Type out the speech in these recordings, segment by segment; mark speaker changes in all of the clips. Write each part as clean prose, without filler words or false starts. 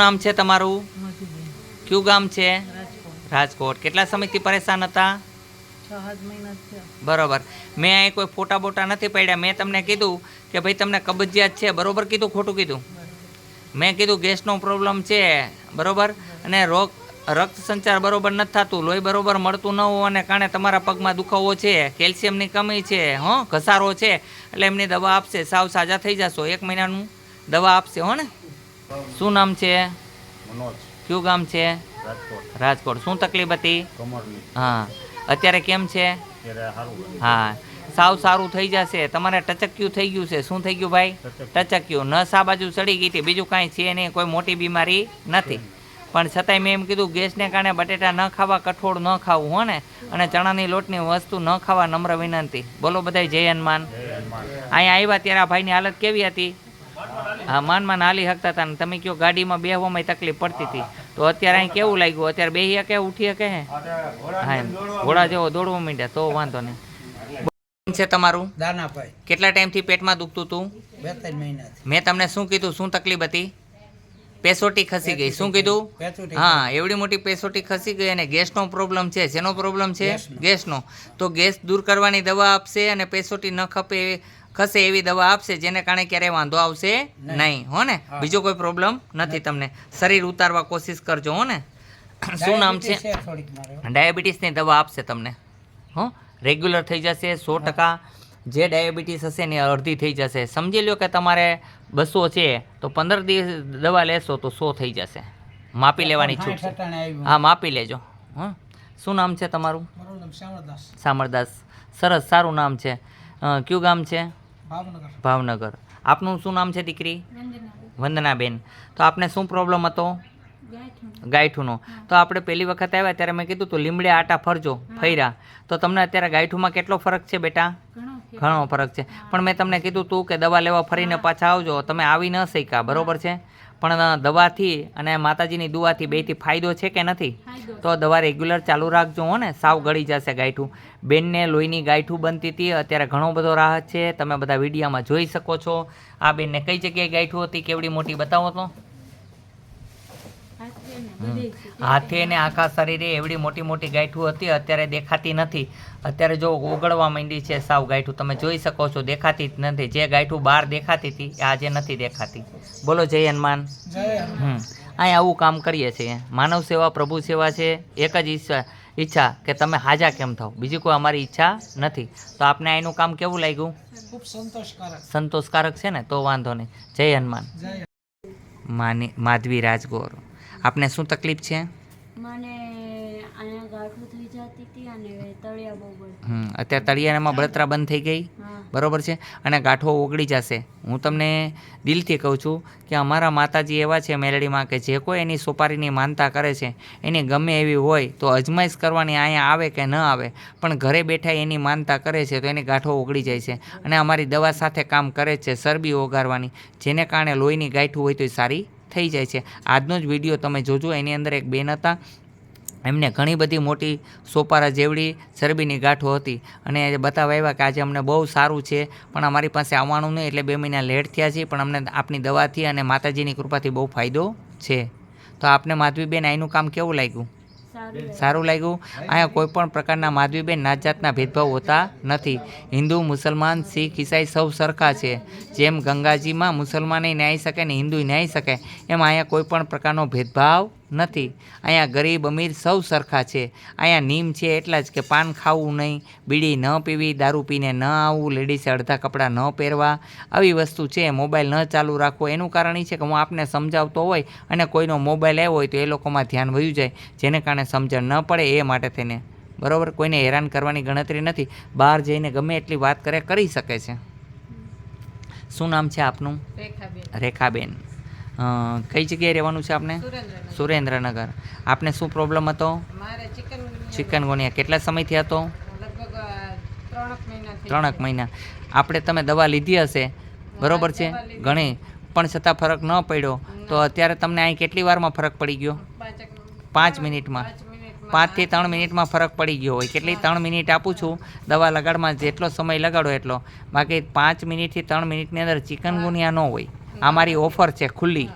Speaker 1: નામ છે તમારું?
Speaker 2: મધુબેન,
Speaker 1: કયું ગામ છે?
Speaker 2: રાજકોટ.
Speaker 1: રાજકોટ. કેટલા સમયથી પરેશાન હતા?
Speaker 2: 6 મહિના થયા.
Speaker 1: બરોબર. મેં અહીં કોઈ ફોટા બોટા નથી પાડ્યા. મેં તમને કીધું કે ભાઈ તમને કબજિયાત છે. બરોબર કીધું ખોટું કીધું? મેં કીધું ગેસનો પ્રોબ્લેમ છે. બરોબર. અને રક્ત સંચાર બરોબર નથી થતું, લોહી બરોબર મળતું ન હોવાને કારણે તમારા પગમાં દુખાવો છે, કેલ્શિયમની કમી છે, ઘસારો છે, એટલે એમની દવા આપશે. સાવ સાજા થઈ જશો. 1 મહિનાનું દવા આપશે હો ને. શું નામ છે?
Speaker 3: મનોજ,
Speaker 1: કયું ગામ છે?
Speaker 3: રાજકોટ.
Speaker 1: રાજકોટ. શું તકલીફ હતી?
Speaker 3: કમરની.
Speaker 1: હા. અત્યારે કેમ છે?
Speaker 3: ત્યારે સારું.
Speaker 1: હા, સાવ સારું થઈ જશે. તમારે ટચક્યું થઈ ગયું છે. શું થઈ ગયું ભાઈ? ટચક્યું. નસ આ બાજુ ચડી ગઈ હતી. બીજું કાંઈ છે નહીં, કોઈ મોટી બીમારી નથી. પણ છતાંય મેં એમ કીધું ગેસને કારણે બટેટા ન ખાવા, કઠોળ ન ખાવું હો ને, અને ચણાની લોટની વસ્તુ ન ખાવા, નમ્ર વિનંતી. બોલો બધાય જય હનુમાન. અહીંયા આવ્યા ત્યારે આ ભાઈની હાલત કેવી હતી? હા, માન હાલી શકતા હતા ને તમે કહો ગાડીમાં બેહવામાં તકલીફ પડતી હતી. તો અત્યારે અહીં કેવું લાગ્યું? અત્યારે બેહી શકે, ઉઠી શકે? હે હા, એમ ઘોડા જેવો દોડવા માંડ્યા તો વાંધો નહીં. છે તમારું?
Speaker 4: દાનાભાઈ.
Speaker 1: કેટલા ટાઈમથી પેટમાં દુખતું હતું?
Speaker 4: 2-3 મહિનાથી.
Speaker 1: મેં તમને શું કીધું? શું તકલીફ હતી? પેસોટી ખસી ગઈ. શું કીધું? હા, એવડી મોટી પેસોટી ખસી ગઈ અને ગેસનો પ્રોબ્લેમ છે. શેનો પ્રોબ્લેમ છે? ગેસનો. તો ગેસ દૂર કરવાની દવા આપશે અને પેસોટી ન ખસે એવી દવા આપશે, જેને કારણે ક્યારેય વાંધો આવશે નહીં હો ને. બીજો કોઈ પ્રોબ્લેમ નથી તમને. શરીર ઉતારવા કોશિશ કરજો હો ને. શું નામ છે? ડાયાબિટીસની દવા આપશે તમને હો. રેગ્યુલર થઈ જશે 100%. જે ડાયાબિટીસ હશે ને અડધી થઈ જશે. સમજી લો કે તમારે 200 છે તો 15 દિવસ દવા લેશો તો 100 થઈ જશે. માપી લેવાની છૂટ છે. હા, માપી લેજો. હા, શું નામ છે તમારું? સામરદાસ. સરસ, સારું નામ છે. કયું ગામ છે? ભાવનગર. આપનું શું નામ છે દીકરી? વંદનાબેન. તો આપને શું પ્રોબ્લેમ હતો? ગાયઠુંનો. તો આપણે પહેલી વખત આવ્યા ત્યારે મેં કીધું તો લીમડે આટા ફરજો, ફર્યા. તો તમને અત્યારે ગાયઠુંમાં કેટલો ફરક છે બેટા? ઘણો ફરક છે. પણ મેં તમને કીધું તું કે દવા લેવા ફરીને પાછા આવજો. તમે આવી ન શક્યા, બરોબર છે. પણ દવાથી અને માતાજીની દુઆથી બેથી ફાયદો છે કે નથી? તો દવા રેગ્યુલર ચાલુ રાખજો હો ને. સાવ ગળી જશે ગાયઠું. બેનને લોહીની ગાયઠું બનતી હતી, અત્યારે ઘણો બધો રાહત છે. તમે બધા વિડીયોમાં જોઈ શકો છો. આ બેનને કઈ જગ્યાએ ગાયઠું હતી? કેવડી મોટી બતાવો તો. હાથે ને આખા શરીરે એવડી મોટી મોટી ગાંઠું હતી. અત્યારે દેખાતી નથી. અત્યારે જો ઓગળવા માંડી છે સાવ ગાંઠું. તમે જોઈ શકો છો, દેખાતી જ નથી. જે ગાંઠું બહાર દેખાતી હતી એ આજે નથી દેખાતી. બોલો જય હનુમાન. અહીંયા આવું કામ કરીએ છીએ. માનવ સેવા, પ્રભુ સેવા છે. એક જ ઈચ્છા કે તમે હાજા કેમ થાવ, બીજી કોઈ અમારી ઈચ્છા નથી. તો આપને અહીંનું કામ કેવું લાગ્યું?
Speaker 4: ખૂબ સંતોષકારક.
Speaker 1: સંતોષકારક છે ને? તો વાંધો નહીં. જય હનુમાન. માધવી રાજગોર. આપને શું તકલીફ છે?
Speaker 5: મને અહીંયા ગાંઠું થઈ જતી હતી અને તળિયા બહુ બળ.
Speaker 1: અત્યારે તળિયામાં બળતરા બંધ થઈ ગઈ, બરોબર છે. અને ગાંઠો ઓગળી જશે. હું તમને દિલથી કહું છું કે અમારા માતાજી એવા છે મેલડીમાં કે જે કોઈ એની સોપારીની માનતા કરે છે, એની ગમે એવી હોય તો અજમાઈશ કરવાની, અહીંયા આવે કે ન આવે, પણ ઘરે બેઠા એની માનતા કરે છે તો એની ગાંઠો ઓગળી જાય છે. અને અમારી દવા સાથે કામ કરે છે ચરબી ઓગાળવાની, જેને કારણે લોહીની ગાંઠું હોય તો એ સારી થઈ જાય છે. આજનો જ વિડીયો તમે જોજો. એની અંદર એક બેન હતા, એમને ઘણી બધી મોટી સોપારા જેવડી ચરબીની ગાંઠો હતી અને બતાવવા આવ્યા કે આજે અમને બહુ સારું છે, પણ અમારી પાસે આવવાનું નહીં, એટલે 2 મહિના લેટ થયા છે, પણ અમને આપની દવાથી અને માતાજીની કૃપાથી બહુ ફાયદો છે. તો આપને માધવીબેન અહીંનું કામ કેવું લાગ્યું? સારું લાગ્યું. અહીંયા કોઈ પણ પ્રકારના માધવીબેન નાત જાતના ભેદભાવ હોતા નથી. હિન્દુ, મુસલમાન, શીખ, ઈસાઈ સૌ સરખા છે. જેમ ગંગાજીમાં મુસલમાને ન્યાય શકે ને હિન્દુ ન્યાય શકે, એમ અહીંયા કોઈ પણ પ્રકારનો ભેદભાવ નથી. અહીંયા ગરીબ અમીર સૌ સરખા છે. અહીંયા નિયમ છે એટલા જ કે પાન ખાવું નહીં, બીડી ન પીવી, દારૂ પીને ન આવવું, લેડીઝે અડધા કપડાં ન પહેરવા, આવી વસ્તુ છે. મોબાઈલ ન ચાલુ રાખવો. એનું કારણ એ છે કે હું આપને સમજાવતો હોય અને કોઈનો મોબાઈલ આવ્યો હોય તો એ લોકોમાં ધ્યાન વયું જાય, જેને કારણે સમજણ ન પડે એ માટે થઈને, બરાબર. કોઈને હેરાન કરવાની ગણતરી નથી. બહાર જઈને ગમે એટલી વાત કરે, કરી શકે છે. શું નામ છે આપનું? રેખાબેન. કઈ જગ્યાએ રહેવાનું છે આપને? સુરેન્દ્રનગર. આપને શું પ્રોબ્લેમ હતો? ચિકનગુનિયા. કેટલા સમયથી હતો? 3 મહિના. આપણે તમે દવા લીધી હશે, બરોબર છે, ઘણી, પણ છતાં ફરક ન પડ્યો. તો અત્યારે તમને અહીં કેટલી વારમાં ફરક પડી ગયો? 5 મિનિટમાં. 5 થી 3 મિનિટમાં ફરક પડી ગયો હોય. કેટલી? 3 મિનિટ આપું છું દવા લગાડમાં, જેટલો સમય લગાડો એટલો. બાકી 5 મિનિટથી 3 મિનિટની અંદર ચિકનગુનિયા ન હોય. આ મારી ઓફર છે ખુલ્લી.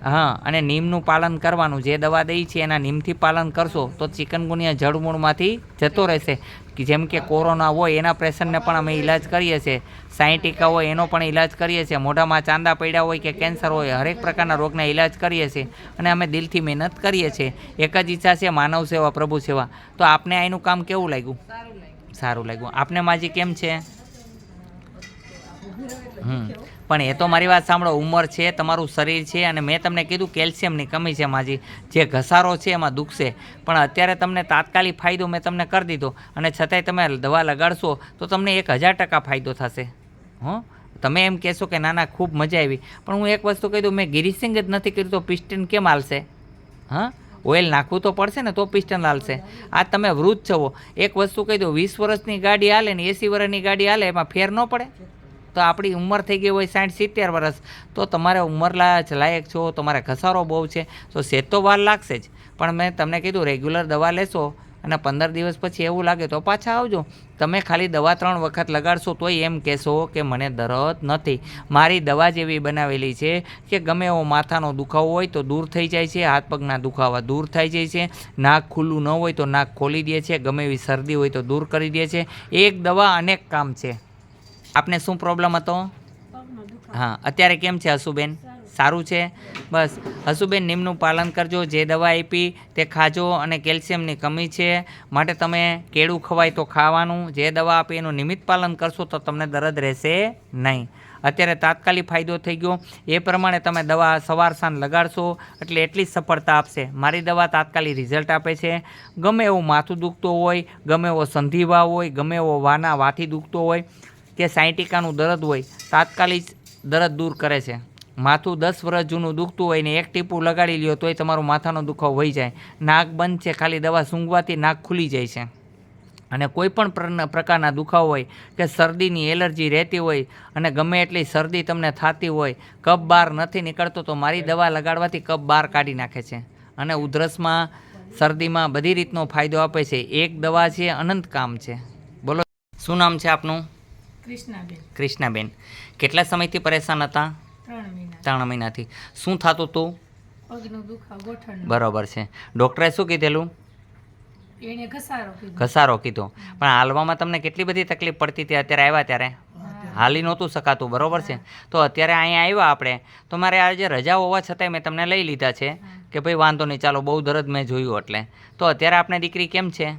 Speaker 1: હા, અને નીમનું પાલન કરવાનું. જે દવા દઈ છે એના નીમથી પાલન કરશો તો ચિકનગુનિયા જળમૂળમાંથી જતો રહેશે. કે જેમ કે કોરોના હોય એના પેશન્ટને પણ અમે ઈલાજ કરીએ છીએ, સાયન્ટિકા હોય એનો પણ ઈલાજ કરીએ છીએ, મોઢામાં ચાંદા પડ્યા હોય કે કેન્સર હોય, હરેક પ્રકારના રોગના ઈલાજ કરીએ છીએ અને અમે દિલથી મહેનત કરીએ છીએ. એક જ ઈચ્છા છે, માનવ સેવા, પ્રભુ સેવા. તો આપને આનું કામ કેવું લાગ્યું? સારું લાગ્યું. આપને માજી કેમ છે? પણ એ તો મારી વાત સાંભળો, ઉંમર છે, તમારું શરીર છે, અને મેં તમને કીધું કેલ્શિયમની કમી છે માજી, જે ઘસારો છે એમાં દુખશે. પણ અત્યારે તમને તાત્કાલિક ફાયદો મેં તમને કરી દીધો, અને છતાંય તમે દવા લગાડશો તો તમને 1000% ફાયદો થશે. તમે એમ કહેશો કે ના ના ખૂબ મજા આવી, પણ હું એક વસ્તુ કહી દઉં, મેં ગિરિસિંગ જ નથી કર્યું તો પિસ્ટન કેમ હાલશે? ઓઇલ નાખવું તો પડશે ને તો પિસ્ટન હાલશે. આ તમે વૃદ્ધ છો. એક વસ્તુ કહી દઉં, 20 વર્ષની ગાડી હાલે ને 80 વર્ષની ગાડી હાલે, એમાં ફેર ન પડે? તો આપણી ઉંમર થઈ ગઈ હોય 60-70 વર્ષ, તો તમારે ઉંમર લાયક છો, તમારે ઘસારો બહુ છે, તો સેજ તો વાર લાગશે જ. પણ મેં તમને કીધું રેગ્યુલર દવા લેશો અને 15 દિવસ પછી એવું લાગે તો પાછા આવજો. તમે ખાલી દવા 3 વખત લગાડશો તોય એમ કહેશો કે મને દર્દ નથી. મારી દવા જ એવી બનાવેલી છે કે ગમે એવો માથાનો દુખાવો હોય તો દૂર થઈ જાય છે, હાથ પગના દુખાવા દૂર થઈ જાય છે, નાક ખુલ્લું ન હોય તો નાક ખોલી દે છે, ગમે એવી શરદી હોય તો દૂર કરી દે છે. એક દવા અનેક કામ છે. આપને શું પ્રોબ્લેમ હતો? હા, અત્યારે કેમ છે હસુબેન? સારું છે? બસ હસુબેન, નીમનું પાલન કરજો, જે દવા આપી તે ખાજો, અને કેલ્શિયમની કમી છે માટે તમે કેળું ખવાય તો ખાવાનું, જે દવા આપી એનું નિયમિત પાલન કરશો તો તમને દર્દ રહેશે નહીં. અત્યારે તાત્કાલિક ફાયદો થઈ ગયો. એ પ્રમાણે તમે દવા સવાર સાંજ લગાડશો એટલે એટલી જ સફળતા આપશે. મારી દવા તાત્કાલિક રિઝલ્ટ આપે છે. ગમે એવું માથું દુખતું હોય, ગમે એવો સંધિવા હોય, ગમે એવો વાથી દુખતો હોય કે સાયન્ટિકાનું દર્દ હોય, તાત્કાલિક દર્દ દૂર કરે છે. માથું 10 વર્ષ જૂનું દુખતું હોય ને એક ટીપું લગાડી લ્યો તોય તમારું માથાનો દુખાવો વહી જાય. નાક બંધ છે, ખાલી દવા સૂંઘવાથી નાક ખુલી જાય છે. અને કોઈ પણ પ્રકારના દુખાવો હોય કે શરદીની એલર્જી રહેતી હોય અને ગમે એટલી શરદી તમને થતી હોય, કફ બહાર નથી નીકળતો, તો મારી દવા લગાડવાથી કફ બહાર કાઢી નાખે છે અને ઉધરસમાં, શરદીમાં બધી રીતનો ફાયદો આપે છે. એક દવા છે, અનંત કામ છે. બોલો, શું નામ છે આપનું?
Speaker 2: કૃષ્ણાબેન.
Speaker 1: કૃષ્ણાબેન, કેટલા સમયથી પરેશાન હતા?
Speaker 2: 3 મહિના.
Speaker 1: 3 મહિનાથી. શું થતું હતું?
Speaker 2: પગનો દુખાવો, ગોઠણનો.
Speaker 1: બરોબર છે. ડૉક્ટરે શું કીધેલું?
Speaker 2: એને ઘસારો કીધો.
Speaker 1: ઘસારો કીધો. પણ હાલવામાં તમને કેટલી બધી તકલીફ પડતી હતી અત્યારે આવ્યા ત્યારે? હાલી નહોતું શકાતું, બરોબર છે. તો અત્યારે અહીંયા આવ્યા આપણે, તો મારે આજે રજા હોવા છતાંય મેં તમને લઈ લીધા છે કે ભાઈ વાંધો નહીં, ચાલો બહુ દર્દ મેં જોયું એટલે. તો અત્યારે આપણે દીકરી કેમ છે?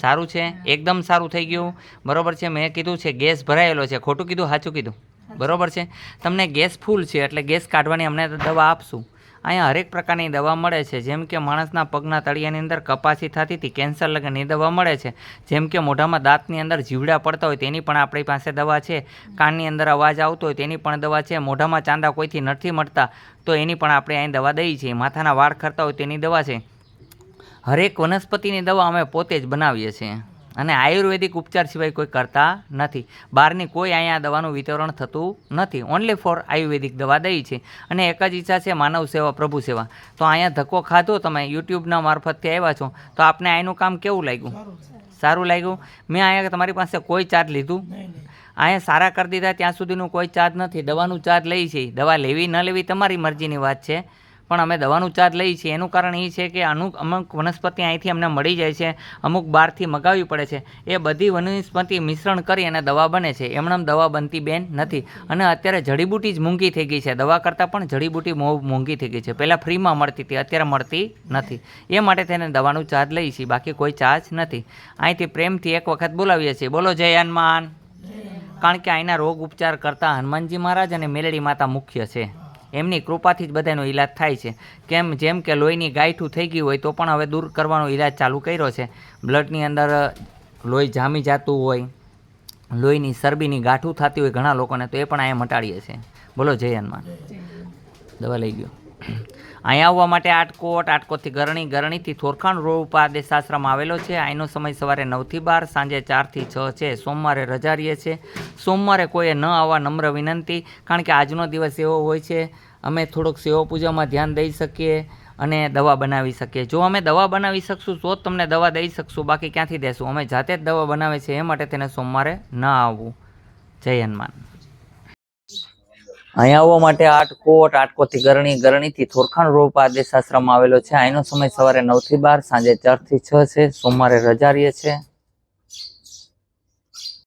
Speaker 1: સારું છે, એકદમ સારું થઈ ગયું, બરોબર છે. મેં કીધું છે ગેસ ભરાયેલો છે, ખોટું કીધું સાચું કીધું? બરોબર છે. તમને ગેસ ફૂલ છે એટલે ગેસ કાઢવાની અમને દવા આપશું. અહીંયા હરેક પ્રકારની દવા મળે છે. જેમ કે માણસના પગના તળિયાની અંદર કપાસી થતી હતી, કેન્સર લગનની દવા મળે છે. જેમ કે મોઢામાં દાંતની અંદર જીવડા પડતા હોય તેની પણ આપણી પાસે દવા છે. કાનની અંદર અવાજ આવતો હોય તેની પણ દવા છે. મોઢામાં ચાંદા કોઈથી નથી મળતા તો એની પણ આપણે અહીં દવા દઈએ છીએ. માથાના વાળ ખરતા હોય તેની દવા છે. હરેક વનસ્પતિની દવા અમે પોતે જ બનાવીએ છીએ અને આયુર્વેદિક ઉપચાર સિવાય કોઈ કરતા નથી. બહારની કોઈ અહીંયા દવાનું વિતરણ થતું નથી. ઓનલી ફોર આયુર્વેદિક દવા દઈ છે. અને એક જ ઈચ્છા છે, માનવ સેવા, પ્રભુ સેવા. તો અહીંયા ધક્કો ખાધો, તમે યુટ્યુબના મારફતથી આવ્યા છો, તો આપને આનું કામ કેવું લાગ્યું? સારું લાગ્યું. મેં અહીંયા તમારી પાસે કોઈ ચાર્જ લીધું? અહીંયા સારા કરી દીધા ત્યાં સુધીનું કોઈ ચાર્જ નથી. દવાનું ચાર્જ લઈ છે. દવા લેવી ન લેવી તમારી મરજીની વાત છે, પણ અમે દવાનું ચાર્જ લઈએ છીએ. એનું કારણ એ છે કે અમુક વનસ્પતિ અહીંથી અમને મળી જાય છે, અમુક બહારથી મગાવવી પડે છે. એ બધી વનસ્પતિ મિશ્રણ કરી અને દવા બને છે. એમણે દવા બનતી બેન નથી. અને અત્યારે જડીબુટી જ મોંઘી થઈ ગઈ છે. દવા કરતાં પણ જડીબુટી મોંઘી થઈ ગઈ છે. પહેલાં ફ્રીમાં મળતી હતી, અત્યારે મળતી નથી. એ માટે તેને દવાનું ચાર્જ લઈએ છીએ, બાકી કોઈ ચાર્જ નથી. અહીંથી પ્રેમથી એક વખત બોલાવીએ છીએ, બોલો જય હનુમાન. કારણ કે અહીંના રોગ ઉપચાર કરતાં હનુમાનજી મહારાજ અને મેલડી માતા મુખ્ય છે. એમની કૃપાથી જ બધાનો ઈલાજ થાય છે. જેમ કે લોહીની ગાંઠું થઈ ગઈ હોય તો પણ હવે દૂર કરવાનો ઈલાજ ચાલુ કર્યો છે. બ્લડની અંદર લોહી જામી જતું હોય, લોહીની ચરબીની ગાંઠું થતી હોય ઘણા લોકોને, તો એ પણ અહીંયા મટાડીએ છીએ. બોલો જય હનુમાન. દવા લઈ ગયો. અહીંયા આવવા માટે આટકોટથી ગરણીથી થોરખાણ રોડ ઉપર આદેશ આશ્રમ આવેલો છે. અહીંનો સમય સવારે 9 થી 12, સાંજે 4 થી 6 છે. સોમવારે રજા રહીએ છે. સોમવારે કોઈએ ન આવવા નમ્ર વિનંતી, કારણ કે આજનો દિવસ એવો હોય છે અમે થોડોક સેવા પૂજામાં ધ્યાન દઈ શકીએ અને દવા બનાવી શકીએ. જો અમે દવા બનાવી શકશું તો જ તમને દવા દઈ શકશું, બાકી ક્યાંથી દેશું? અમે જાતે જ દવા બનાવે છે, એ માટે તેને સોમવારે ન આવવું. જય હનુમાન. અહીંયા આવવા માટે આટકોટથી ગરણી, ગરણીથી થોરખાણ રોડ આદેશ આશ્રમ આવેલો છે. અહીંનો સમય સવારે 9 થી 12, સાંજે 4 થી 6 છે. સોમવારે રજા રહે છે.